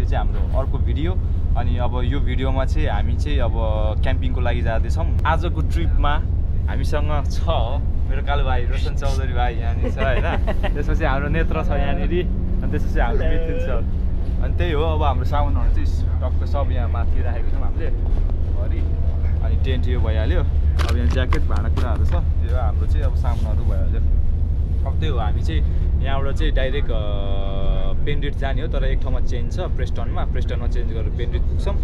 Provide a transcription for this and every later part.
चाहिँ हाम्रो अर्को भिडियो। अनि अब यो भिडियोमा चाहिँ हामी चाहिँ अब क्याम्पिङको लागि जाँदैछौँ। आजको ट्रिपमा हामीसँग छ मेरो कालो भाइ रोशन चौधरी भाइ यहाँनिर छ होइन, त्यसपछि हाम्रो नेत्र छ यहाँनिर, अनि त्यसपछि हाम्रो मिथुन छ। अनि त्यही हो, अब हाम्रो सामानहरू चाहिँ टक्क सब यहाँ माथि राखेको छौँ हामीले भरि। अनि टेन्ट यो भइहाल्यो, अब यहाँ ज्याकेट भाँडाकुँडाहरू छ, त्यो हाम्रो चाहिँ अब सामानहरू भइहाल्यो। अब त्यही हो, हामी चाहिँ यहाँबाट चाहिँ डाइरेक्ट पेन्डिट जाने हो, तर एक ठाउँमा चेन्ज छ प्रेस्टनमा चेन्ज गरेर पेन्डिट पुग्छौँ।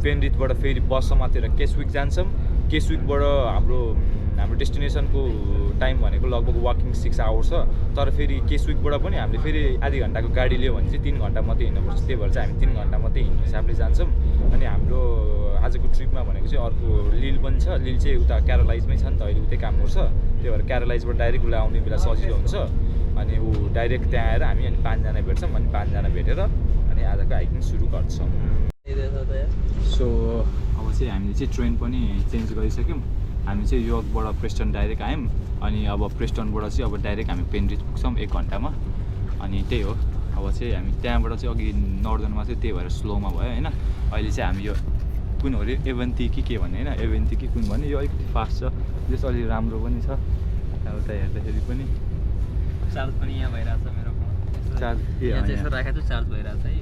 पेन्डिटबाट फेरि बस समातेर केसविक जान्छौँ। केसविकबाट हाम्रो डेस्टिनेसनको टाइम भनेको लगभग वाकिङ 6 आवर्स छ, तर फेरि केसविकबाट पनि हामीले फेरि आधी घन्टाको गाडी लियो भने चाहिँ 3 घन्टा मात्रै हिँड्नुपर्छ। त्यही भएर चाहिँ हामी 3 घन्टा मात्रै हिँड्ने हिसाबले जान्छौँ। अनि हाम्रो आजको ट्रिपमा भनेको चाहिँ अर्को लिल पनि छ। लिल चाहिँ उता क्यारोलाइजमै छ नि त, अहिले उतै काम गर्छ, त्यही भएर क्यारोलाइजबाट डाइरेक्ट उसलाई आउने बेला सजिलो हुन्छ। अनि ऊ डाइरेक्ट त्यहाँ आएर हामी अनि 5 जना भेट्छौँ, अनि 5 जना भेटेर अनि आजको हाइकिङ सुरु गर्छौँ। सो अब चाहिँ हामीले चाहिँ ट्रेन पनि चेन्ज गरिसक्यौँ। हामी चाहिँ योर्कबाट प्रेस्टन डाइरेक्ट आयौँ, अनि अब प्रेस्टनबाट चाहिँ अब डाइरेक्ट हामी पेन्डिट पुग्छौँ 1 घन्टामा। अनि त्यही हो, अब चाहिँ हामी त्यहाँबाट चाहिँ अघि नर्दनमा चाहिँ त्यही भएर स्लोमा भयो होइन। अहिले चाहिँ हामी यो कुन हो अरे एभेन्टी कि के भन्ने होइन, एभेन्टी कि कुन भन्ने, यो अलिकति फास्ट छ, जस अलिक राम्रो पनि छ। उता हेर्दाखेरि पनि चार्ज पनि यहाँ भइरहेछ मेरो फोन। चार्ज यसो राखेको छु, चार्ज भइरहेछ है।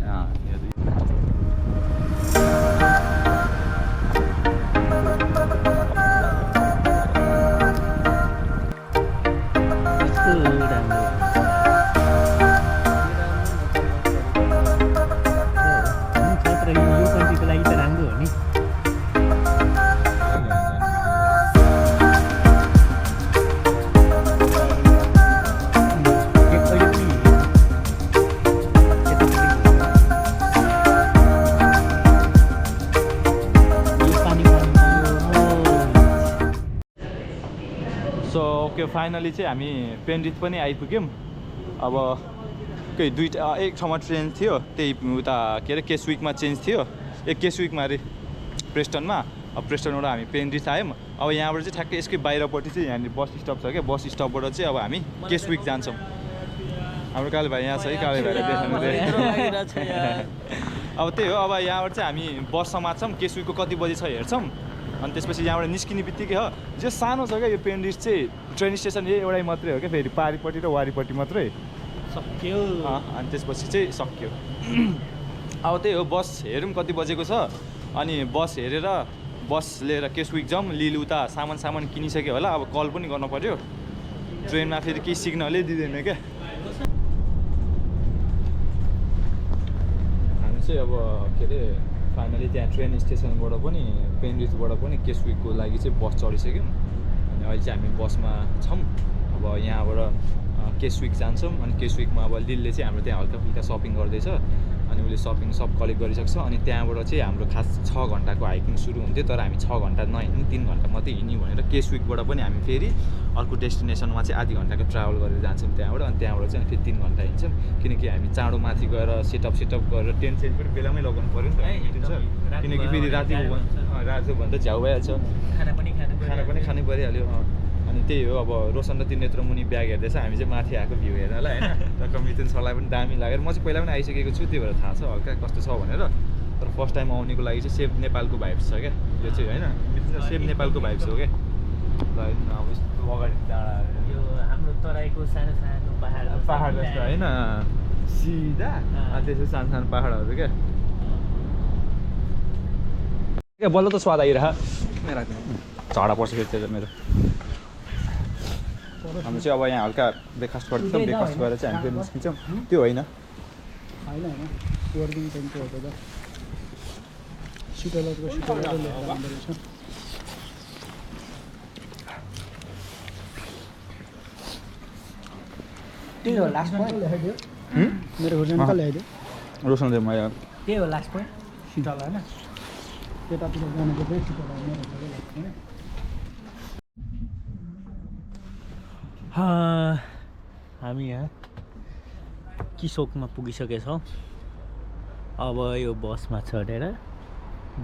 ओके, फाइनली चाहिँ हामी पेन्डिट पनि आइपुग्यौँ। अब केही दुईवटा एक ठाउँमा ट्रेन थियो, त्यही उता के अरे केसविकमा चेन्ज थियो, केसविकमा अरे प्रेस्टनमा। अब प्रेस्टनबाट हामी पेन्डिट आयौँ। अब यहाँबाट चाहिँ ठ्याक्कै यसकै बाहिरपट्टि चाहिँ यहाँनिर बस स्टप छ क्या, बस स्टपबाट चाहिँ अब हामी केसविक जान्छौँ। हाम्रो काले भाइ यहाँ छ है, काले भाइलाई देखाउनु अब त्यही हो, अब यहाँबाट चाहिँ हामी बस समात्छौँ, केसविकको कति बजी छ हेर्छौँ। अनि त्यसपछि यहाँबाट निस्किने बित्तिकै हो, जो सानो छ क्या यो पेन्डिट चाहिँ ट्रेन स्टेसन यही एउटै मात्रै हो क्या, फेरि पारिपट्टि र वारिपट्टि मात्रै सक्यो। अनि त्यसपछि चाहिँ सक्यो। अब त्यही हो, बस हेरौँ कति बजेको छ, अनि बस हेरेर बस लिएर केसविक जाउँ। लिल उता सामान किनिसक्यो होला, अब कल पनि गर्नु पऱ्यो, ट्रेनमा फेरि केही सिग्नलै दिँदैन क्या। हामी चाहिँ अब के अरे फाइनली त्यहाँ ट्रेन स्टेसनबाट पनि पेन्डिटबाट पनि केसविकको लागि चाहिँ बस चढिसक्यौँ। अनि अहिले चाहिँ हामी बसमा छौँ। अब यहाँबाट केसविक जान्छौँ। अनि केसविकमा अब लिलले चाहिँ हाम्रो त्यहाँ हल्का फुल्का सपिङ गर्दैछ, अनि उसले सपिङ सब कलेक्ट गरिसक्छ। अनि त्यहाँबाट चाहिँ हाम्रो खास 6 घन्टाको हाइकिङ सुरु हुन्थ्यो, तर हामी 6 घन्टा नहिँड्ने 3 घन्टा मात्रै हिँड्ने भनेर केसविकबाट पनि हामी फेरि अर्को डेस्टिनेसनमा चाहिँ आधी घन्टाको ट्राभल गरेर जान्छौँ त्यहाँबाट। अनि त्यहाँबाट चाहिँ फेरि 3 घन्टा हिँड्छौँ, किनकि हामी चाँडो माथि गएर सेटअप गरेर टेन्ट पनि बेलामै लगाउनु पऱ्यो नि त, किनकि फेरि राति हो भने त झ्याउ भइहाल्छ, खाना पनि खानै परिहाल्यो। अनि त्यही हो, अब रोशन र ती नेत्रमुनि ब्याग हेर्दैछ, हामी चाहिँ माथि आएको भ्यू हेर्नलाई होइन। टक्क मिथुन सरलाई पनि दामी लागेर, म चाहिँ पहिला पनि आइसकेको छु, त्यही भएर थाहा छ हल्का कस्तो छ भनेर। तर फर्स्ट टाइम आउनेको लागि चाहिँ सेभ नेपालको भाइब्स छ क्या यो चाहिँ होइन, मिथुन सर सेभ नेपालको भाइब्स हो क्या। ल अब यस्तो अगाडि डाँडा यो हाम्रो तराईको सानो सानो पहाड जस्तो होइन, सिधा अनि त्यसपछि सानो सानो पहाडहरू क्या बल्ल त स्वाद आइरह झडा पर्छ फेरि मेरो। हामी चाहिँ अब यहाँ हल्का ब्रेकफास्ट गर्दैछौँ, ब्रेकफास्ट गरेर चाहिँ हामी फेरि निस्किन्छौँ। त्यो होइन त्यही हो लास्ट पोइन्ट मेरो होटेलमा ल्याइदियो रोशनले म त्यही हो लास्ट पोइन्ट शीतल होइन, त्यतातिर जानुको चाहिँ शीतल मेरो होटल लाग्छ। हामी यहाँ किसोकमा पुगिसकेछौँ। अब यो बसमा चढेर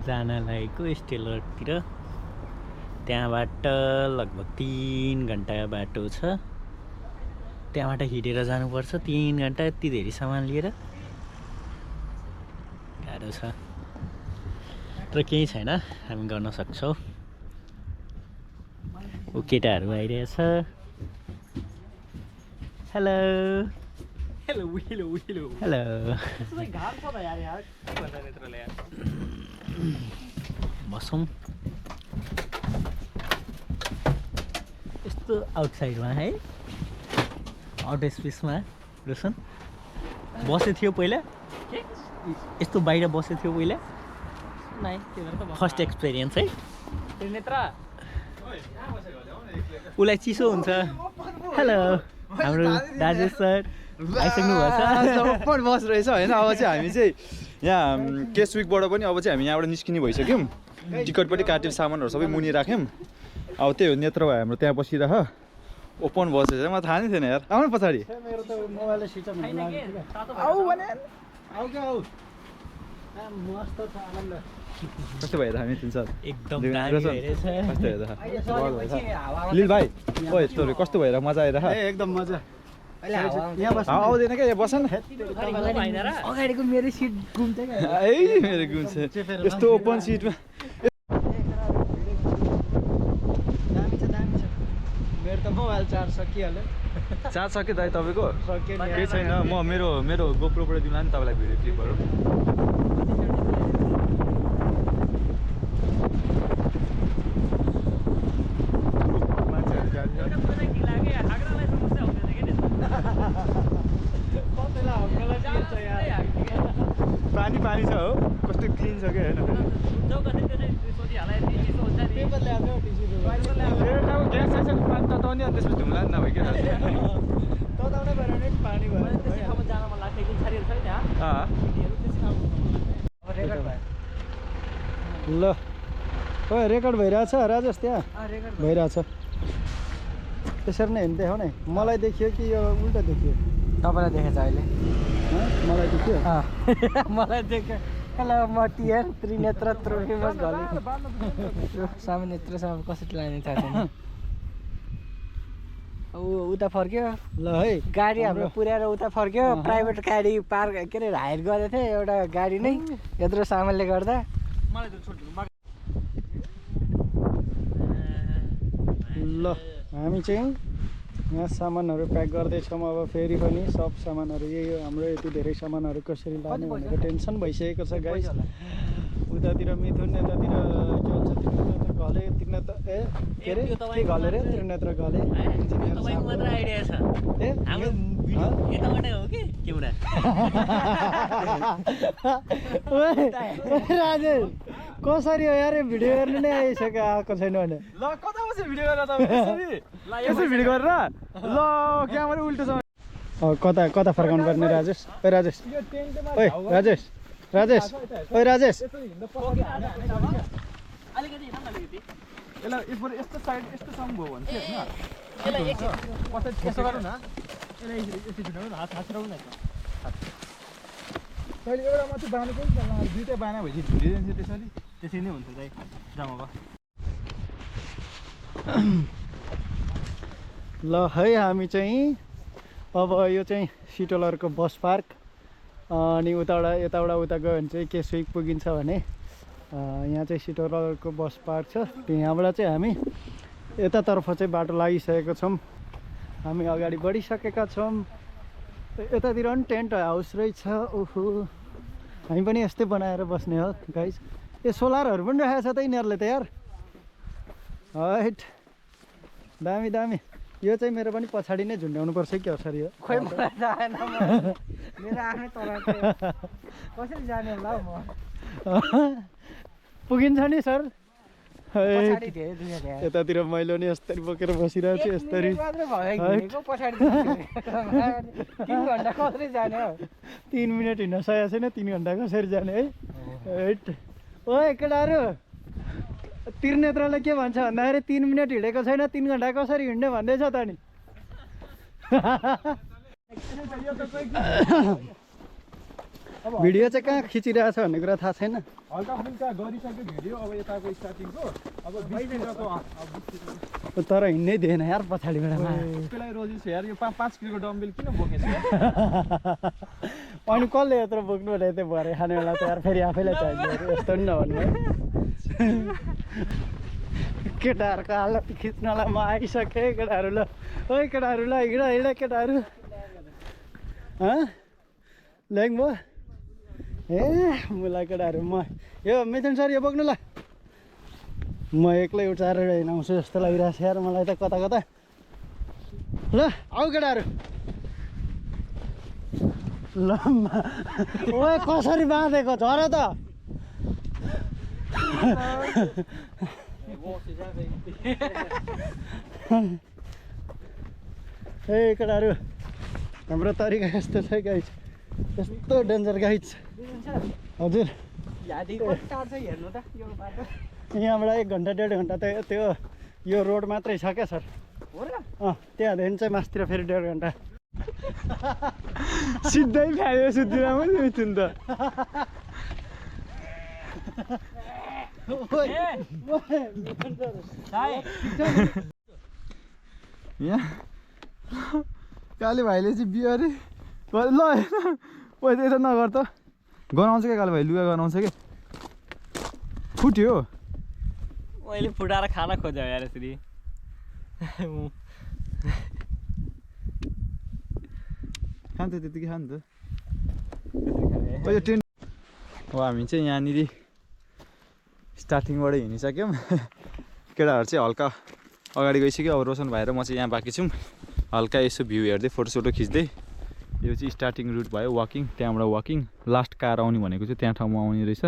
जान लागेको स्टेलरतिर। त्यहाँबाट लगभग 3 घन्टा बाटो छ, त्यहाँबाट हिँडेर जानुपर्छ 3 घन्टा। यति धेरै सामान लिएर बाटो छ तर केही छैन हामी गर्न सक्छौँ ऊ केटाहरू आइरहेछ hello hello hello hello hello बसौँ यस्तो आउटसाइडमा है आउट स्पेसमा रोशन बसेको थियो पहिला यस्तो बाहिर बसेको थियो पहिला फर्स्ट एक्सपिरियन्स है उसलाई चिसो हुन्छ हेलो हाम्रो राजेश सर आइसक्नु भएको पनि बस रहेछ होइन अब चाहिँ हामी चाहिँ यहाँ केस विकबाट पनि अब चाहिँ हामी यहाँबाट निस्किने भइसक्यौँ टिकट पनि काटेर सामानहरू सबै मुनि राख्यौँ अब त्यही हो नेत्र भाइ हाम्रो त्यहाँ बसिरह ओपन बस रहेछ मलाई थाहा नै थिएन यार आउनु पछाडि मेरो त मोबाइलले स्विच अफ हुन लाग्यो आऊ भने आऊ क्या आऊ मस्त छ आनन्द कस्तो भइरहेछ हामी तिन सर एकदम दामी भइरहेछ कस्तो भइरहेछ लिल भाइ ओए तोरी कस्तो भइरहेछ मजा आइरहेछ एकदम मजा यहाँ बस आउँदैन क्या यहाँ बस न अगाडिको मेरो सिट घुम्छ क्या है मेरो गुन्छ यस्तो ओपन सिटमा दामी छ मेरो त मोबाइल चार्ज सकिहाल्यो चार्ज सक्यो दाइ तपाईँको सक्यो नि केही छैन म मेरो गोप्रोबाट दिउँला नि तपाईँलाई भिडियो क्लिपहरू पानी पानी छ हो कस्तो क्लिन छ क्या होइन ग्यास छैछ पानी तताउने अनि त्यसपछि धुम्ला नि नभए क्या तताउनै पऱ्यो भने पानी भयो ल ओ रेकर्ड भइरहेछ राजेश त्यहाँ भइरहेछ त्यसरी नै हेर्नु देखाउ न मलाई देखियो कि यो उल्टा देखियो तपाईँलाई देखेछ अहिले मलाई देखियो मलाई देख्यो हेलो म टिएन त्रिनेत्र त्रोफिमस घले सामु नेत्र सामु कसरी लाने थाहा छैन उता फर्क्यो ल है गाडी हाम्रो पुर्याएर उता फर्क्यो प्राइभेट गाडी पार्क के अरे हायर गरेको थिएँ एउटा गाडी नै यत्रो सामानले गर्दा ल हामी चाहिँ यहाँ सामानहरू प्याक गर्दैछौँ अब फेरि पनि सब सामानहरू यही हो हाम्रो यति धेरै सामानहरू कसरी लाने भनेर टेन्सन भइसकेको छ गाइस उतातिर मिथुन यतातिर के भन्छ त्रिनेत्र घले त्रिनेत्र ए के अरे के घले रे त्रिनेत्र घले मात्र आइडिया छ ए हाम्रो भिडियो यताबाटै हो कि क्यामेरा राजेश कसरी हो यार भिडियो हेर्नु नै आइसक्यो आएको छैन भने ल कता बस्यो भिडियो गरेर तपाईँ यसरी भिडियो गरेर ल क्यामेरा उल्टो छ कता कता फर्काउनु पर्ने राजेश ओइ राजेश ओइ राजेश राजेश ओइ राजेश यसलाई यस्तो साइड यस्तोसम्म भयो भने चाहिँ होइन यसो गरौँ न पहिले एउटा मात्रै बाँधेको नि त दुइटै बाना भएपछि भिडियो त्यसरी त्यसरी नै हुन्छ दाइ जम्मा ल है हामी चाहिँ अब यो चाहिँ सिटोलरको बस पार्क अनि उताबाट यताबाट उता गयो भने चाहिँ केसविक पुगिन्छ भने यहाँ चाहिँ सिटोलरको बस पार्क छ त्यहाँबाट चाहिँ हामी यतातर्फ चाहिँ बाटो लागिसकेको छौँ हामी अगाडि बढिसकेका छौँ यतातिर पनि टेन्ट हाउस रहेछ ओहो हामी पनि यस्तै बनाएर बस्ने हो गाइस ए सोलरहरू पनि राखेको छ त यिनीहरूले त यार हैट दामी दामी यो चाहिँ मेरो पनि पछाडि नै झुन्ड्याउनु पर्छ कि कसरी हो खोइ मलाई थाहा छैन मेरो आफ्नै तल कसरी जाने होला म पुगिन्छ नि सर पछाडि धेरै दुनिया थियो यतातिर मैले नि यस्तरी बोकेर बसिरहेको छु यस्तरी मात्र भयो हिँडेको पछाडि 3 घण्टा कसरी जाने हो 3 मिनट हिँड्न सकेको छैन 3 घण्टा कसरी जाने है हैट ओए केटाहरू त्रिनेत्रले के भन्छ भन्दाखेरि 3 मिनट हिँडेको छैन 3 घण्टा कसरी हिँड्ने भन्दैछ त नि भिडियो चाहिँ कहाँ खिचिरहेछ भन्ने कुरा थाहा छैन हल्का फुल्का गरिसक्यो भिडियो अब यताको स्टार्टिङको अब 20 मिनेटको तर हिँड्नै दिएन यार पछाडिबाट त्यसलाई रोजिस यार यो 5 किलोको डम्बेल किन बोकेछ अनि कसले यत्रो बोक्नु भनेको थियो भरे खाने बेला त यार फेरि आफैलाई चाहिन्छ यस्तो नि नभन्नु है केटाहरूको हालत खिच्नलाई म आइसकेँ केटाहरू ल ओइ केटाहरू ल हिँड हिँड केटाहरू ल्याङ भयो ए मलाई केटाहरू म यो मिथुन सर यो बोक्नु ल म एक्लै उचारेर हिँडाउँछु जस्तो लागिरहेको छ यार मलाई त कता कता ल आऊ केटाहरू ल ओए कसरी बाँधेको झर त ए केटाहरू हाम्रो तरिका यस्तो छ गाइज यस्तो डेन्जर गाइज हजुर यहाँबाट 1 घन्टा 1.5 घन्टा त त्यो यो रोड मात्रै छ क्या सर त्यहाँदेखि चाहिँ मासतिर फेरि 1.5 घन्टा सिधै फ्यायो सुत्दिन पनि मिथुन त यहाँ काले भाइले चाहिँ बिहारी ल यता नगर त गनाउँछ क्या काले भाइ लुगा गनाउँछ क्या फुट्यो मैले फुटाएर खाना खोज्यो यार यसरी खान्छ त्यतिकै खान्छ यो टेन्ट अब हामी चाहिँ यहाँनिर स्टार्टिङबाट हिँडिसक्यौँ केटाहरू चाहिँ हल्का अगाडि गइसक्यो अब रोशन भाइ र म चाहिँ यहाँ बाँकी छौँ हल्का यसो भ्यू हेर्दै फोटोसोटो खिच्दै यो चाहिँ स्टार्टिङ रुट भयो वाकिङ त्यहाँबाट वाकिङ लास्ट कार आउने भनेको चाहिँ त्यहाँ ठाउँमा आउने रहेछ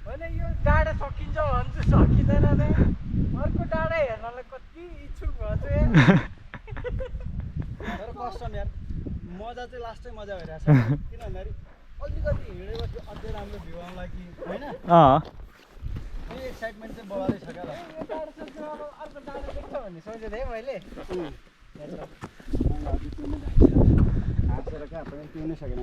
होइन यो डाँडा सकिन्छ भन्छु सकिँदैन अर्को डाँडा हेर्नलाई कति इच्छुक भन्छु तर कस्टम यार मजा चाहिँ लास्टै मजा भइरहेछ किन भन्दाखेरि अलिकति हिँडेपछि अझै राम्रो भ्यू आउला कि होइन एक्साइटमेन्ट चाहिँ बढाउँदै छ क्या अर्को डाँडा देख्छ भन्ने सोचेको थिएँ मैले हाँसेर क्या पनि पिउनै सकेन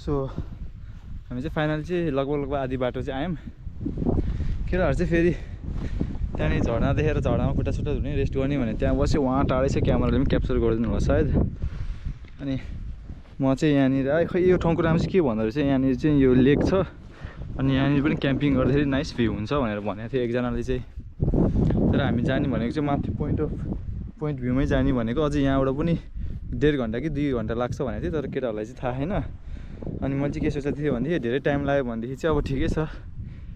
सो हामी चाहिँ फाइनल चाहिँ लगभग आधी बाटो चाहिँ आयौँ केटाहरू चाहिँ फेरि त्यहाँनिर झर्ना देखेर झर्नामा खुट्टा छुट्टा धुने रेस्ट गर्ने भने त्यहाँ बस्यो उहाँ टाढै छ क्यामेराले पनि क्याप्चर गरिदिनु होला सायद अनि म चाहिँ यहाँनिर खै यो ठाउँको नाम चाहिँ के भन्दो रहेछ यहाँनिर चाहिँ यो लेक छ अनि यहाँनिर पनि क्याम्पिङ गर्दाखेरि नाइस भ्यू हुन्छ भनेर भनेको थियो एकजनाले चाहिँ तर हामी जाने भनेको चाहिँ माथि पोइन्ट भ्यूमै जाने भनेको अझै यहाँबाट पनि 1.5 घन्टा कि 2 घन्टा लाग्छ भनेको थियो तर केटाहरूलाई चाहिँ थाहा छैन अनि मैले चाहिँ के सोचेको थिएँ भनेदेखि धेरै टाइम लाग्यो भनेदेखि चाहिँ अब ठिकै छ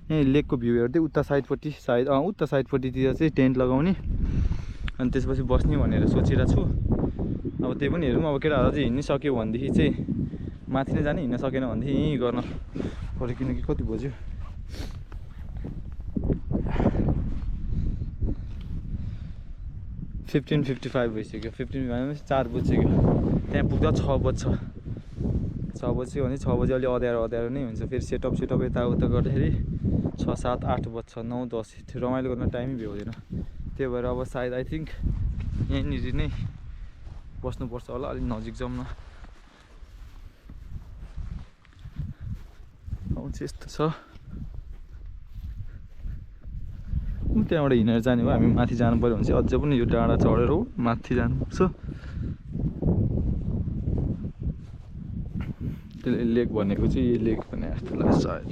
यहीँ लेकको भ्यू हेर्दै उता साइडपट्टि सायद उता साइडपट्टितिर चाहिँ टेन्ट लगाउने अनि त्यसपछि बस्ने भनेर सोचिरहेको छु अब त्यही पनि हेरौँ अब केटाहरू चाहिँ हिँड्नै सक्यो भनेदेखि चाहिँ माथि नै जाने हिँड्न सकेन भनेदेखि यहीँ गर्न पऱ्यो किनकि कति बज्यो 15:55 भइसक्यो 15 4 बजिसक्यो त्यहाँ पुग्दा 6 बज्छ 6 बज्यो भने 6 बजी अलि अँध्यारो नै हुन्छ फेरि सेटअप यताउता गर्दाखेरि 6 7 8 बज्छ 9 10 रमाइलो गर्न टाइमै भ्याउँदैन त्यही भएर अब सायद आई थिङ्क यहीँनिर नै बस्नुपर्छ होला अलिक नजिक जाउँ न ठाउँ चाहिँ यस्तो छ त्यहाँबाट हिँडेर जाने भयो हामी माथि जानु पऱ्यो भने चाहिँ अझै पनि यो डाँडा चढेर हो माथि जानुपर्छ त्यसले लेक भनेको चाहिँ यही लेक भने जस्तो लाग्छ सायद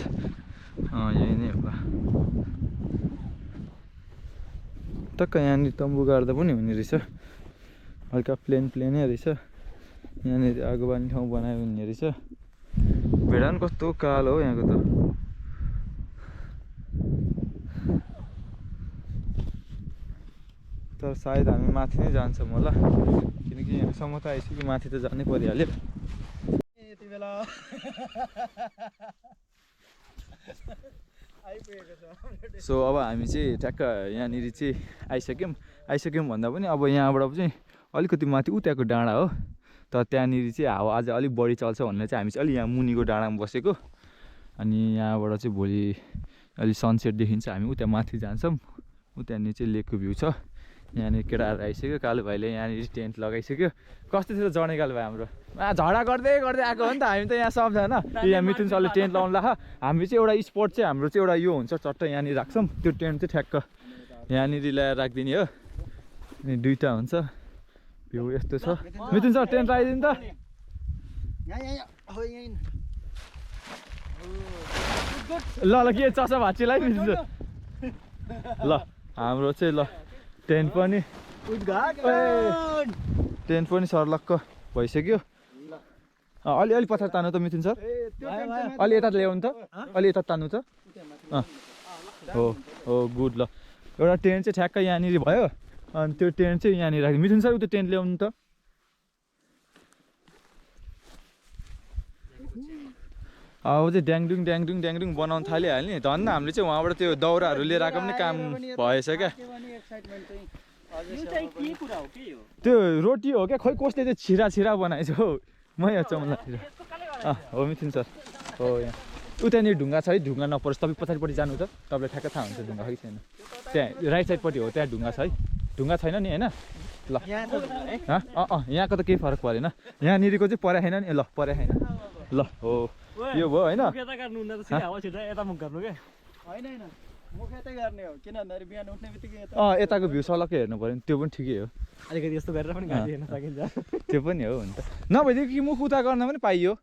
यही नै होला टक्क यहाँनिर तम्बु गाड्दा पनि हुने रहेछ हल्का प्लेनै रहेछ यहाँनिर आगो बाल्ने ठाउँ बनायो हुने रहेछ भेडा पनि कस्तो कालो हो यहाँको त तर सायद हामी माथि नै जान्छौँ होला किनकि यहाँसम्म त आइसक्यो माथि त जानै परिहाल्यो यति बेला सो अब हामी चाहिँ ट्याक्क यहाँनिर चाहिँ आइसक्यौँ भन्दा पनि अब यहाँबाट चाहिँ अलिकति माथि त्यहाँको डाँडा हो तर त्यहाँनिर चाहिँ हावा आज अलिक बढी चल्छ भनेर चाहिँ हामी चाहिँ अलि यहाँ मुनिको डाँडामा बसेको अनि यहाँबाट चाहिँ भोलि अलि सनसेट देखिन्छ हामी उता माथि जान्छौँ उतानिर चाहिँ लेकको भ्यू छ यहाँनिर केटाहरू आइसक्यो कालु भाइले यहाँनिर टेन्ट लगाइसक्यो कस्तो थियो जर्नी कालु भाइ हाम्रो झगडा गर्दै गर्दै आएको हो नि त हामी त यहाँ सम्झना यहाँ मिथुन सरले टेन्ट लाउनु ला हामी चाहिँ एउटा स्पट चाहिँ हाम्रो चाहिँ एउटा यो हुन्छ चट्ट यहाँनिर राख्छौँ त्यो टेन्ट चाहिँ ठ्याक्क यहाँनिर ल्याएर राखिदिने हो अनि दुईवटा हुन्छ भ्यू यस्तो छ मिथुन सर टेन्ट लगाइदिनु त ल ल के चसा भाँचीलाई मिथुन सर ल हाम्रो चाहिँ ल टेन्ट पनि सर्लक्क भइसक्यो अलि पछाडि तान्नु त मिथुन सर अलि यता ल्याउनु त अलि यता तान्नु त हो हो गुड ल एउटा टेन्ट चाहिँ ठ्याक्क यहाँनिर भयो अनि त्यो टेन्ट चाहिँ यहाँनिर राख्यो मिथुन सर त्यो टेन्ट ल्याउनु त अब चाहिँ ड्याङडुङ बनाउनु थालिहाल्ने धन्न हामीले चाहिँ उहाँबाट त्यो दाउराहरू लिएर आएको पनि काम भएछ क्या त्यो रोटी हो क्या खोइ कसले चाहिँ छिरा बनाएछ हौ मै चम्ला हो मिथुन सर हो यहाँ उतानिर ढुङ्गा छ है ढुङ्गा नपरोस् तपाईँ पछाडिपट्टि जानु त तपाईँलाई ठ्याक्क थाहा हुन्छ ढुङ्गा कि छैन त्यहाँ राइट साइडपट्टि हो त्यहाँ ढुङ्गा छ है ढुङ्गा छैन नि होइन ल यहाँको त केही फरक परेन यहाँनिरको चाहिँ परे छैन नि ल परे छैन ल हो यो भयो होइन यताको भ्यू सलक्कै हेर्नु पऱ्यो नि त्यो पनि ठिकै हो अलिकति यस्तो गरेर पनि गाडी हेर्न सकिन्छ त्यो पनि हो नि त नभइदियो कि मुख उता गर्न पनि पाइयो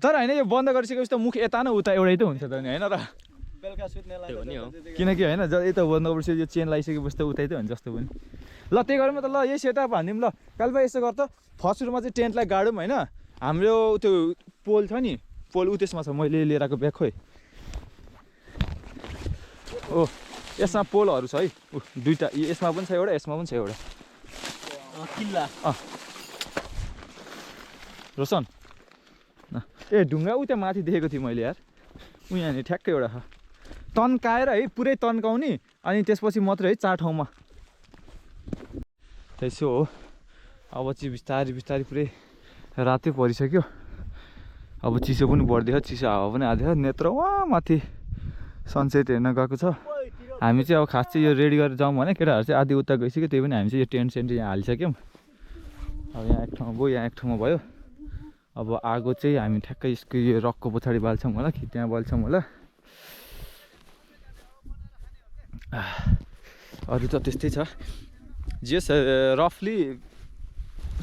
तर होइन यो बन्द गरिसकेपछि त मुख यता न उता एउटै त हुन्छ त नि होइन र बेलुका सुत्नेलाई किनकि होइन यता बन्द गरेपछि यो चेन लगाइसकेपछि त उतै त हुन्छ जस्तो पनि ल त्यही गरौँ त ल यही सेटअप हानिदिउँ ल कालबा यसो गर त फर्स्ट सुरुमा चाहिँ टेन्टलाई गाडौँ होइन हाम्रो त्यो पोल छ नि पोल उ त्यसमा छ मैले लिएर आएको ब्याग खोइ ओ यसमा पोलहरू छ है दुईवटा यसमा पनि छ एउटा यसमा पनि छ एउटा किल्ला रोशन ए ढुङ्गा उ त्यहाँ माथि देखेको थिएँ मैले यार उ यहाँनिर ठ्याक्कै एउटा छ तन्काएर है पुरै तन्काउने अनि त्यसपछि मात्रै है 4 ठाउँमा त्यसो हो अब चाहिँ बिस्तारै पुरै रातै परिसक्यो अब चिसो पनि बढ्दैछ चिसो हावा पनि आउँदैछ नेत्र वहाँ माथि सनसेट हेर्न गएको छ हामी चाहिँ अब खास चाहिँ यो रेडी गरेर जाउँ भने केटाहरू चाहिँ आधी उता गइसक्यो त्यही पनि हामी चाहिँ यो टेन्ट सेन्ट यहाँ हालिसक्यौँ अब यहाँ एक ठाउँमा गयो यहाँ एक ठाउँमा भयो अब आगो चाहिँ हामी ठ्याक्कै यसको यो रकको पछाडि बाल्छौँ होला कि त्यहाँ बाल्छौँ होला अरू त त्यस्तै छ जेस रफली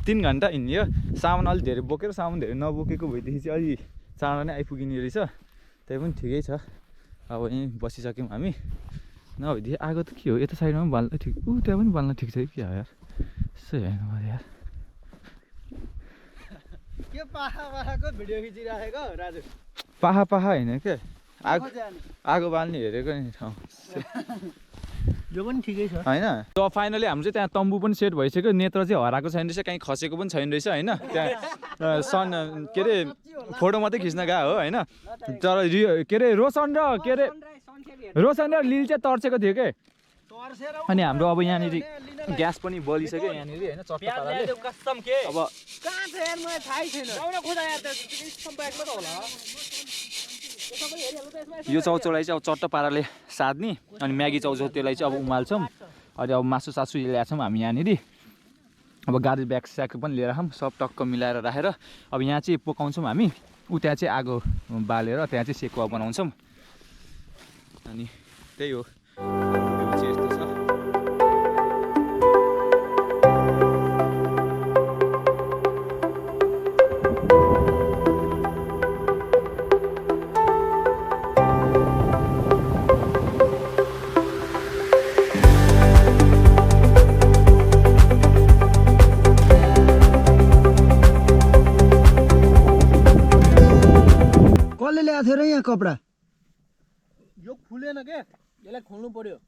3 घन्टा हिँड्यो सामान अलिक धेरै बोकेर सामान धेरै नबोकेको भएदेखि चाहिँ अलि चाँडो नै आइपुगिने रहेछ त्यही पनि ठिकै छ अब यहीँ बसिसक्यौँ हामी नभएदेखि आगो त के हो यता साइडमा पनि बाल्न ठिक त्यहाँ पनि बाल्न ठिक छ कि क्या यार यसो हेर्नु पऱ्यो यार के पाहाको भिडियो खिचिराखेको राजु पाहा होइन क्या आगो बाल्ने हेरेको नि ठाउँ यो पनि ठिकै छ होइन त फाइनली हाम्रो चाहिँ त्यहाँ तम्बु पनि सेट भइसक्यो नेत्र चाहिँ हराएको छैन रहेछ कहीँ खसेको पनि छैन रहेछ होइन त्यहाँ के अरे फोटो मात्रै खिच्न गयो हो होइन तर के अरे रोशन र लिल चाहिँ तर्सेको थियो के अनि हाम्रो अब यहाँनिर ग्यास पनि बलिसक्यो यहाँनिर होइन चट्ट पाराले अब यो चौचौलाई चाहिँ अब चट्ट पाराले साध्ने अनि म्यागी चौचौ त्यसलाई चाहिँ अब उमाल्छौँ अनि अब मासु सासु ल्याएछौँ हामी यहाँनिर अब गाडी ब्याग स्याग पनि लिएर आऊँ सब टक्क मिलाएर राखेर अब यहाँ चाहिँ पकाउँछौँ हामी त्यहाँ चाहिँ आगो बालेर त्यहाँ चाहिँ सेकुवा बनाउँछौँ अनि त्यही हो चाहिँ यस्तो छ कसले ल्याएको थियो र यहाँ कपडा यो खुलेन के यसलाई खोल्नु पर्यो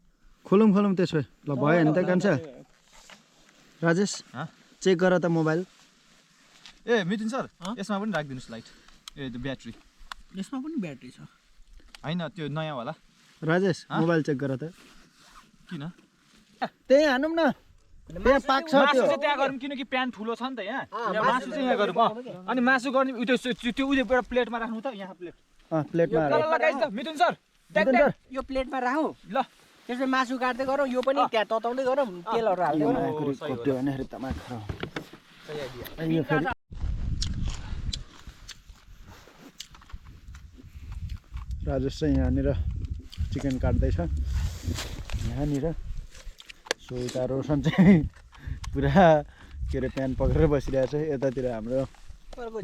खोलौँ त्यसो भए ल भयो नि त कान्छ राजेश चेक गर त मोबाइल ए मिथुन सर यसमा पनि राखिदिनुहोस् लाइट ए त्यो ब्याट्री यसमा पनि ब्याट्री छ होइन त्यो नयाँ वाला राजेश मोबाइल चेक गर त किन त्यही हानौँ न त्यहाँ पाक्छ मासु चाहिँ त्यहाँ गरौँ किनकि प्यान ठुलो छ नि त यहाँ मासु चाहिँ यहाँ गरौँ अनि मासु गर्ने त्यो एउटा प्लेटमा राख्नु त यहाँ प्लेटमा प्लेटमा मिथुन सर यो प्लेटमा राखौँ ल त्यसपछि मासु काट्दै गरौँ यो पनि त्यहाँ तताउँदै गरौँ तेलहरू हाल्दै गरौँ राजेश चाहिँ यहाँनिर चिकन काट्दैछ यहाँनिर सो यता रोशन चाहिँ पुरा के अरे प्यान पक्रेर बसिरहेको छ यतातिर हाम्रो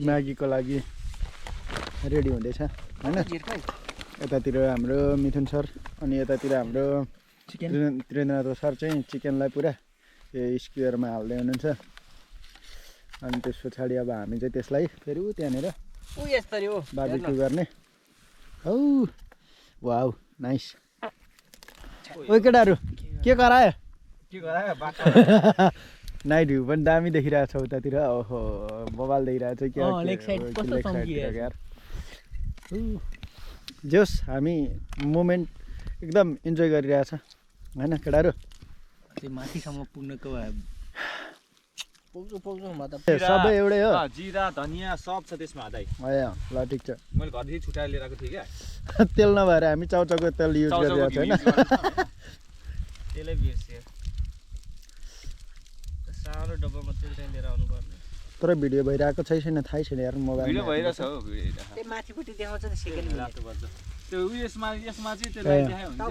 म्यागीको लागि रेडी हुँदैछ होइन यतातिर हाम्रो मिथुन सर अनि यतातिर हाम्रो त्रिनेन्द्र सर चाहिँ चिकनलाई पुरा यो स्क्वेयरमा हाल्दै हुनुहुन्छ अनि त्यस पछाडि अब हामी चाहिँ त्यसलाई फेरि त्यहाँनिर बार्बिक्यू गर्ने हौ वाउ नाइस ओ केटाहरू के गरायो नाइट भ्यू पनि दामी देखिरहेको छ उतातिर ओहो मोबाइल देखिरहेको छ जोस् हामी मोमेन्ट एकदम इन्जोय गरिरहेछ होइन केटाहरू माथिसम्म पुग्नको भए सबै एउटै हो जिरा धनियाँ सब छ त्यसमा दाइ ल ठिक छ मैले घरदेखि छुट्याएर लिएर आएको थिएँ क्या तेल नभएर हामी चाउचाउको तेल युज गरिरहेको छ होइन त्यसले बिर्सियो सानो डब्बामा तेल चाहिँ लिएर आउनु पर्ने तर भिडियो भइरहेको छैन थाहै छैन यार मोबाइल भिडियो भइरहेछ हो भिडियो त्यो माथिपट्टि देखाउँछ नि सेकेन्ड लाग्नुपर्छ त्यो यसमा चाहिँ त्यो लाइट देखायो हुन्छ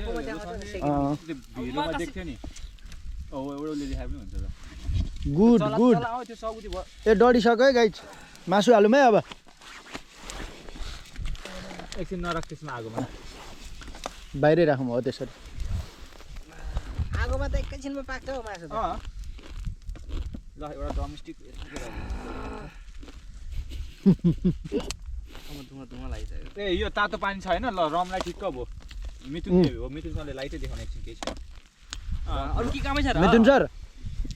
भिडियोमा देख्थ्यो नि एउटाले देखाए पनि हुन्छ त गुड गुड त्यो सगुदी भयो ए डढिसक्यो है गाइज मासु हालौँ है अब एकछिन नराख त्यसमा आगोमा बाहिरै राखौँ हो त्यसरी आगोमा त एकैछिनमा पाक्छ हौ मासु त ल एउटा डोमेस्टिक धुवा लागिसक्यो ए यो तातो पानी छ होइन ल रमलाई ठिक्क भयो मिथुन सरले लाइटै देखाउने एकछिन केही छ अरू के कामै छ र मिथुन सर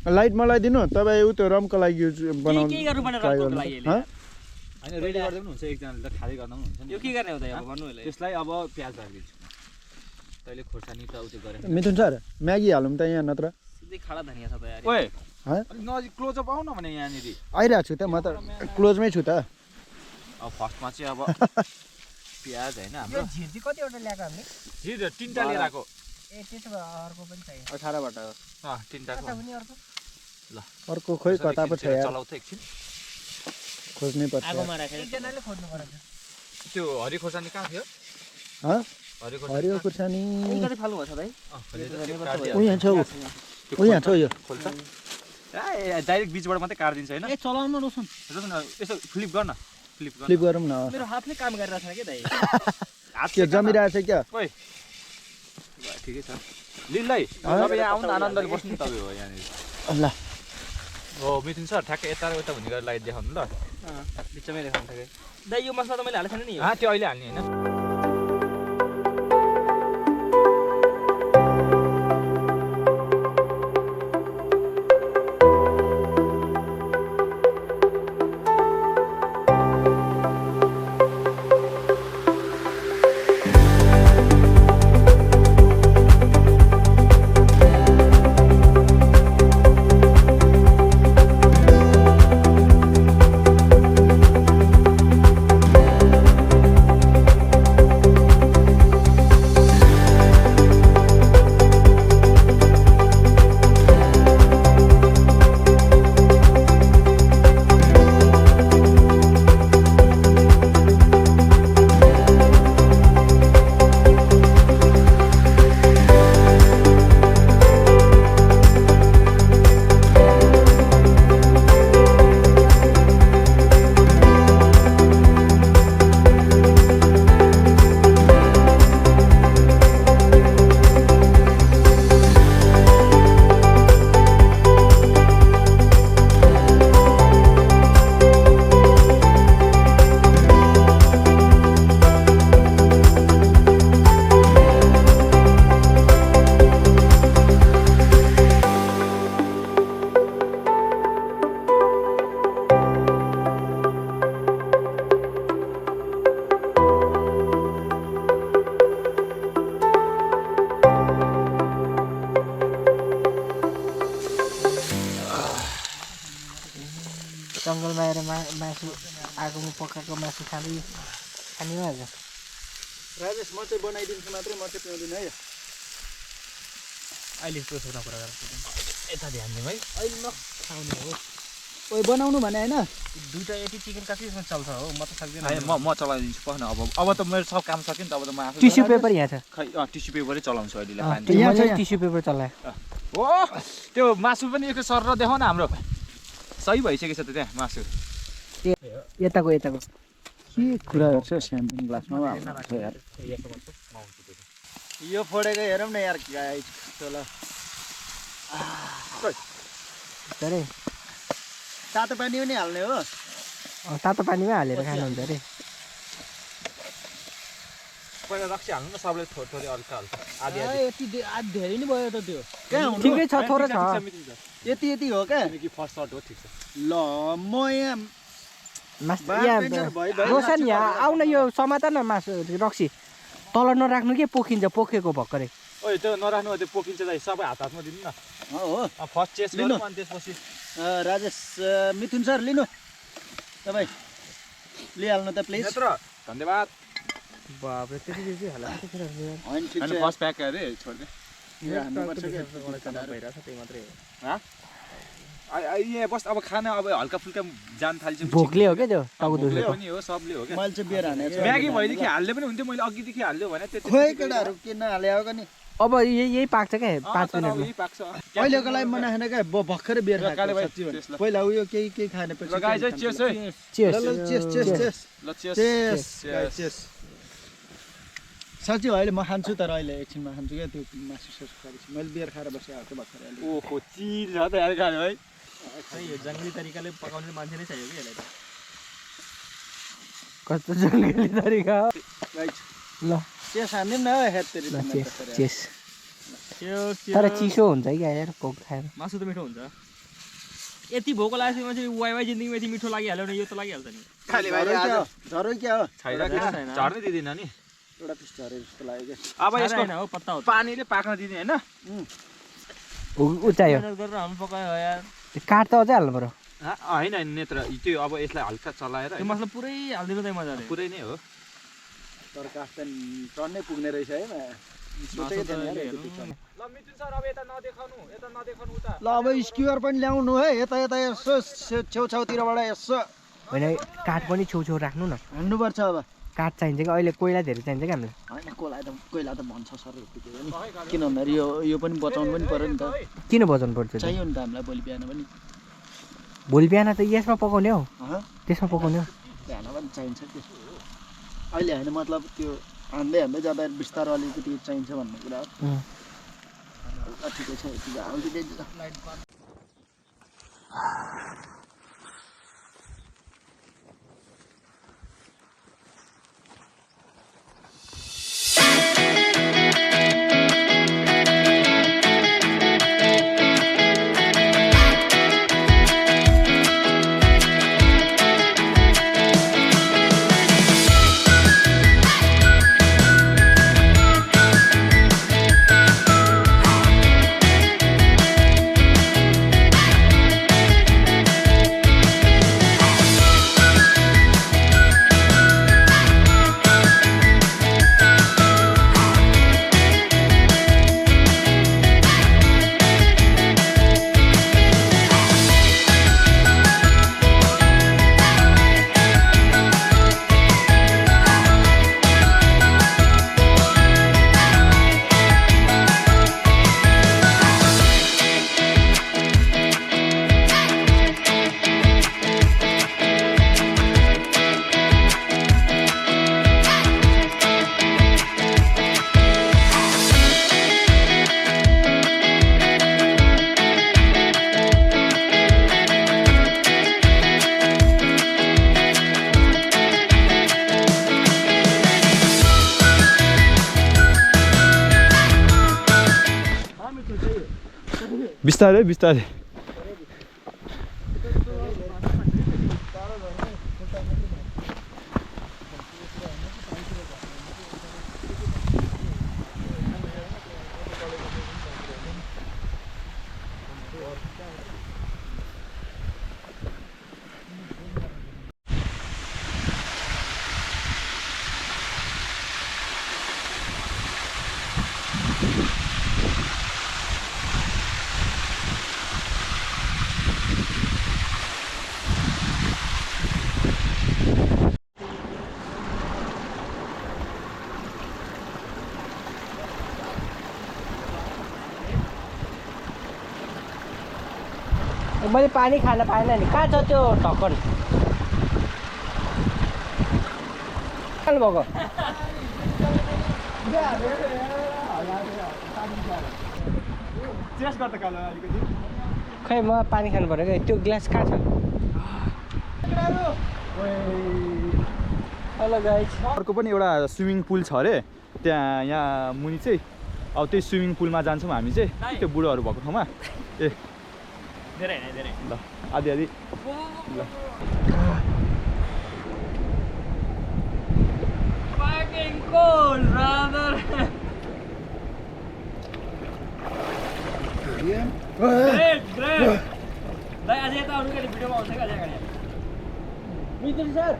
लाइट मलाई दिनु तपाईँ उ त्यो रमको लागि युज बनाउनु के गर्नुपर्ने रमको लागि होइन रेडी गर्दा पनि हुन्छ एकजनाले त खाली गर्दा पनि हुन्छ नि यो के गर्ने हो त अब भन्नु होला त्यसलाई अब प्याज राखिदिन्छु तैँले खोर्सानी त उयो गरे मिथुन सर म्यागी हालौँ त यहाँ नत्र सिधै खाडा धनिया छ त यार ओए अलिक नजिक क्लोजअप आऊ न भने यहाँनिर आइरहेको छु त म त क्लोजमै छु त अब फर्स्टमा चाहिँ अब प्याज होइन हाम्रो झिर्जी कतिवटा ल्याएको हामीले झिर 3टा लिएर आएको ए त्यसो भए अर्को पनि चाहियो 18 बाट 3टाको पनि अर्को ल अर्को खोइ कता पो छ यार चलाउ त एकछिन खोज्नै पर्छ आगोमा राखेर एकजनाले खोज्नु पर्छ त्यो हरि खोर्सानी कहाँ थियो हरियो खुर्सानी कति फाल्नु भएको छ भाइ उ यहाँ छ यो खोल्छ ए डाइरेक्ट बीचबाट मात्रै काट्दिन्छ हैन ए चलाउनु रोशन यसो फ्लिप गर्न फ्लिप गरौँ न मेरो हातले काम गरिरहेछ के दाइ के जमिरहेछ क्या ओइ ठिकै छ लिललाई तपाईँ यहाँ आउनु आनन्दले बस्नु तपाईँ हो यहाँनिर ल हो मिथुन सर ठ्याक्कै यता र उता भन्ने गरेर लाइट देखाउनु ल बिचमै देखाउनु ठ्याक्कै दाइ यो मसला त मैले हालेको छैन नि त्यो अहिले हाल्ने होइन जङ्गलमा आएर मासु आगोमा पकाएको मासु खाने हो आज राजेश म चाहिँ बनाइदिन्छु मात्रै म चाहिँ पिउँदिनँ है अहिले त्यो कुरा गरेर यता ध्यान दिउँ है अहिले नखाउने हो ओइ बनाउनु भने होइन दुईटा यति चिकन काफी यसमा चल्छ हो म त सक्दिनँ होइन म चलाइदिन्छु पख न अब त मेरो सब काम सक्यो नि त अब त म आफै टिस्यु पेपर यहाँ छ खै टिस्यु पेपरै चलाउँछु अहिले पानी यहाँ छ, यहाँ। टिस्यु पेपर चलाए ओ त्यो मासु पनि एक सर र देखाउ न हाम्रो सही भइसकेछ त त्यहाँ मासु यताको के कुरा गर्छ स्याम्पिङ ग्लासमा यार यो फोडेको हेरौँ न यार गाइस चल अरे तातो पानी पनि हाल्ने हो तातो पानीमै हालेर खानुहुन्छ अरे पहिला रक्सी हाल्नु न सबले थोरै थोरै हल्का हल्का आधी यति धेरै नै भयो त त्यो कहाँ हुनु ठिकै छ थोरै छ यति यति हो क्या किनकि फर्स्ट सर्ट हो ठिक छ ल म यहाँ यहाँ रोशन यहाँ आउन यो समात न मासु रक्सी तल नराख्नु के पोखिन्छ पोखेको भर्खरै ओइ त्यो नराख्नु त्यो पोकिन्छ त सबै हात हातमा दिनु न हो फर्स्ट चेस्ट लिनु। गर्नु अनि त्यसपछि राजेश मिथुन सर लिनु तपाईँ लिइहाल्नु त प्लिज नेत्र धन्यवाद बाबरे त्यति बेसी होला होइन ठिक अनि छ फर्स्ट प्याक अरे छोड्दे यो हान्नुपर्छ क्या भइरहेछ त्यही मात्रै हो यहाँ बस अब खाना अब हल्का फुल्का जान थाल्छ भोकले हो क्या त्यो टाउको भोकले दुखेको पनि हो सबले हो क्या मैले चाहिँ बियर हानेको छु म्यागी भइदेखि हाल्दै पनि हुन्थ्यो मैले अघिदेखि हाल्यो भने त्यति खोइ केटाहरू किन हालेको नि अब यही पाक्छ क्या 5 मिनटमा पाक्छ अहिलेको लागि म नखाने क्या भर्खरै बियर ल, काले खाएको भाइ, सच्ची भने त्यसलाई। पहिला उयो केही खाने पछि ल गाइस है चेस है चेस ल चेस चेस चेस ल चेस चेस Cheers. चेस साँच्ची हो अहिले म खान्छु तर अहिले एकछिनमा खान्छु क्या त्यो मासु सस खाएपछि मैले बियर खाएर बसिरहेको भर्खरै अहिले ओहो चिज छ त यार खानु है यो जङ्गली तरिकाले पकाउने मान्छे नै चाहियो कि यसलाई त कस्तो जङ्गली तरिका हो राइट ल चेस हान्दिउँ न हो हेड तेरि ल चेस तर चिसो हुन्छ कि यार कोक खाएर मासु त मिठो हुन्छ यति भोक लागेपछि मान्छे वाइ जिन्दगीमा यति मिठो लागिहाल्यो भने यो त लागिहाल्छ नि खाली झरै क्या हो छैन किन झर्नै दिँदैन नि एउटा पिस झरे जस्तो लाग्यो क्या अब यसको होइन हो पत्ता हो पानीले पाक्न दिने हैन ऊ चाहियो मेहनत गरेर हाल्नु पकायो यार काठ त अझै हाल्नु पर्यो हैन हैन नेत्र त्यो अब यसलाई हल्का चलाएर त्यो मसला पुरै हालिदिनु त मजाले पुरै नै हो तर काठ त टन्नै पुग्ने रहेछ है सोचेकै थिएन यार यति पिस हाल्ने। ल मिथुन सर अब यता नदेखाउनु उता ल अब स्क्युआर पनि ल्याउनु है यता यता यसो छेउछाउतिरबाट यसो होइन काठ पनि छेउछेउ राख्नु न हान्नुपर्छ अब काठ चाहिन्छ कि अहिले कोइला धेरै चाहिन्छ कि हामीलाई होइन कोइला त भन्छ सर यतिकै पनि किन भन्दाखेरि यो पनि बचाउनु पनि पऱ्यो नि त किन बजाउनु पर्छ त्यो? चाहियो नि त हामीलाई भोलि बिहान पनि भोलि बिहान त यसमा पकाउने हो हँ त्यसमा पकाउने हो बिहान पनि चाहिन्छ त्यो अहिले होइन मतलब त्यो हान्दै हान्दै जाँदा बिस्तारो अलिकति चाहिन्छ भन्ने कुरा हो उम्. ल, ठिकै छ यति हालिदिँदै बिस्तारै बिस्तारै मैले पानी खान पाएन नि कहाँ छ त्यो ढक्कन भएको चेस गर्दा कालो अलिकति खै म पानी खानु पऱ्यो क्या त्यो ग्लास कहाँ छ हेलो गाइस अर्को पनि एउटा स्विमिङ पुल छ अरे त्यहाँ यहाँ मुनि चाहिँ अब त्यही स्विमिङ पुलमा जान्छौँ हामी चाहिँ त्यो बुढोहरू भएको ठाउँमा ए धेरै होइन धेरै ल आदि आदि ल fucking cold brother great दाइ आज यता आउनु के भिडियोमा आउँछ क्या अगाडि मित्र सर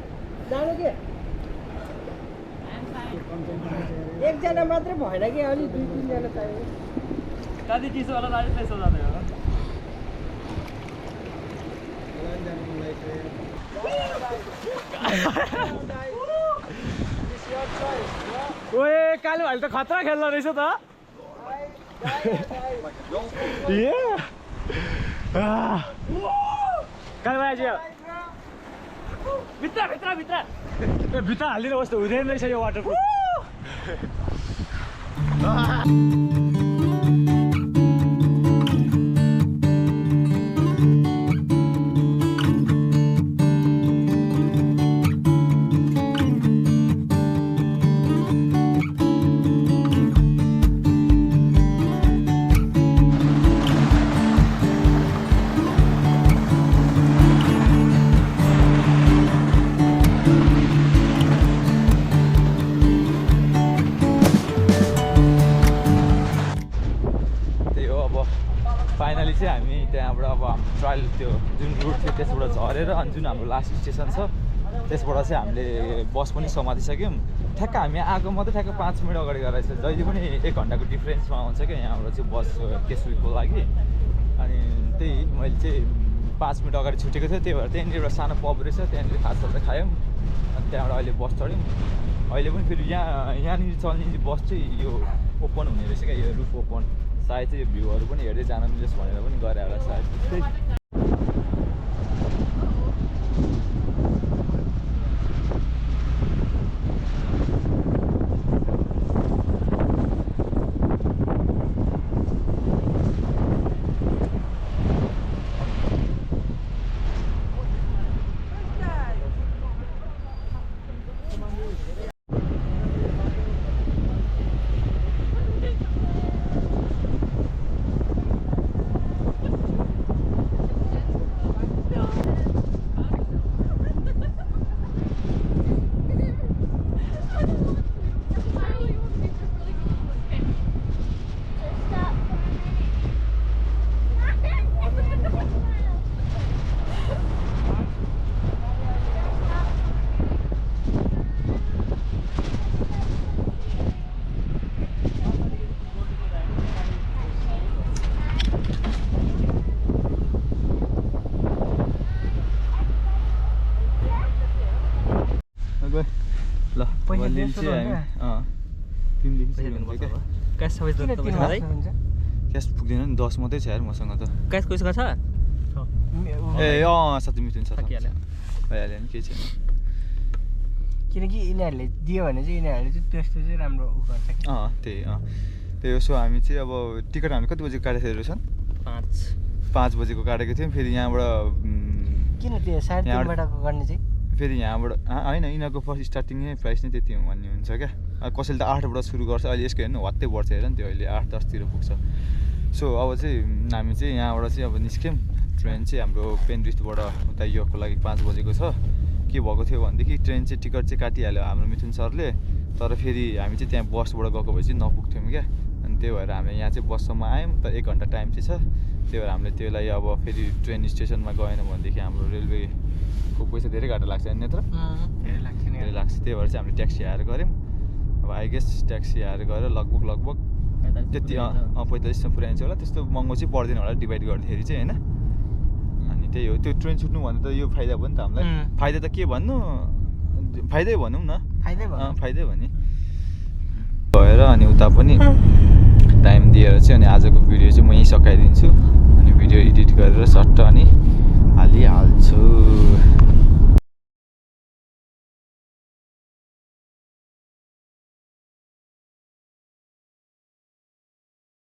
जानु के एकजना मात्रै भएन कि अलि 2-3 जना चाहियो कति चिसो होला दाइ त्यसो जाँदै हो ओए कालु भाइले त खतरा खेल्दो रहेछ त कालु भाइ चाहिँ भित्र भित्र भित्र भित्र हालिदिनु कस्तो हुँदैन रहेछ यो वाटरप्रुफ फाइनली चाहिँ हामी त्यहाँबाट अब हाम्रो ट्रायल त्यो जुन रुट थियो त्यसबाट झरेर अनि जुन हाम्रो लास्ट स्टेसन छ त्यसबाट चाहिँ हामीले बस पनि समातिसक्यौँ ठ्याक्क हामी आएको मात्रै ठ्याक्क 5 मिनट अगाडि गएर रहेछ जहिले पनि 1 घन्टाको डिफ्रेन्समा आउँछ क्या यहाँबाट चाहिँ बस केसुईको लागि अनि त्यही मैले चाहिँ 5 मिनट अगाडि छुटेको थियो त्यही भएर त्यहाँनिर एउटा सानो पब रहेछ त्यहाँनिर खाजासाजा खायौँ अनि त्यहाँबाट अहिले बस चढ्यौँ अहिले पनि फेरि यहाँनिर चल्ने बस चाहिँ यो ओपन हुने रहेछ क्या यो रुफ ओपन सायद चाहिँ यो भ्यूहरू पनि हेर्दै जान मिलोस् भनेर पनि गरे होला सायद त्यही ल लिल चाहिँ हामी 3 देखि सुरु हुन्छ क्या क्यास सबै तपाईँ दाइ क्यास पुग्दैन नि 10 मात्रै छ यार मसँग त क्यास कोसँग छ ए साथी मिठुन साथी भइहाल्यो नि केही छैन किनकि यिनीहरूले दियो भने चाहिँ यिनीहरूले चाहिँ त्यस्तो चाहिँ राम्रो उ गर्छ कि त्यही हो सो हामी चाहिँ अब टिकट हामी कति बजीको काटेको थियो रहेछन् 5 बजेको काटेको थियौँ फेरि यहाँबाट किन त्यो 3:30 बटाको गर्ने चाहिँ फेरि यहाँबाट होइन यिनीहरूको फर्स्ट स्टार्टिङ नै प्राइस नै त्यति भन्ने हुन्छ क्या कसैले त 8बाट सुरु गर्छ अहिले यसको हेर्नु हत्तै बढ्छ हेर नि त्यो अहिले 8-10 तिर पुग्छ सो अब चाहिँ हामी चाहिँ यहाँबाट चाहिँ अब निस्क्यौँ ट्रेन चाहिँ हाम्रो पेनरिस्टबाट उता योको लागि 5 बजेको छ के भएको थियो भनेदेखि ट्रेन चाहिँ टिकट चाहिँ काटिहाल्यो हाम्रो मिथुन सरले तर फेरि हामी चाहिँ त्यहाँ बसबाट गएको भए चाहिँ नपुग्थ्यौँ क्या अनि त्यही भएर हामी यहाँ चाहिँ बससम्म आयौँ त 1 घन्टा टाइम चाहिँ छ त्यही भएर हामीले त्यसलाई अब फेरि ट्रेन स्टेसनमा गएन भनेदेखि हाम्रो रेलवेको पैसा धेरै घाटा लाग्छ नि नेत्र धेरै लाग्छ त्यही भएर चाहिँ हामीले ट्याक्सी हायर गऱ्यौँ अब आई गेस ट्याक्सी हायर गरेर लगभग त्यति 45 पुऱ्याइन्छ होला त्यस्तो महँगो चाहिँ पर्दैन होला डिभाइड गर्दाखेरि चाहिँ होइन अनि त्यही हो त्यो ट्रेन छुट्नु भने त यो फाइदा भयो नि त हामीलाई फाइदा त के भन्नु फाइदै भनौँ न फाइदै भने भएर अनि उता पनि टाइम दिएर चाहिँ अनि आजको भिडियो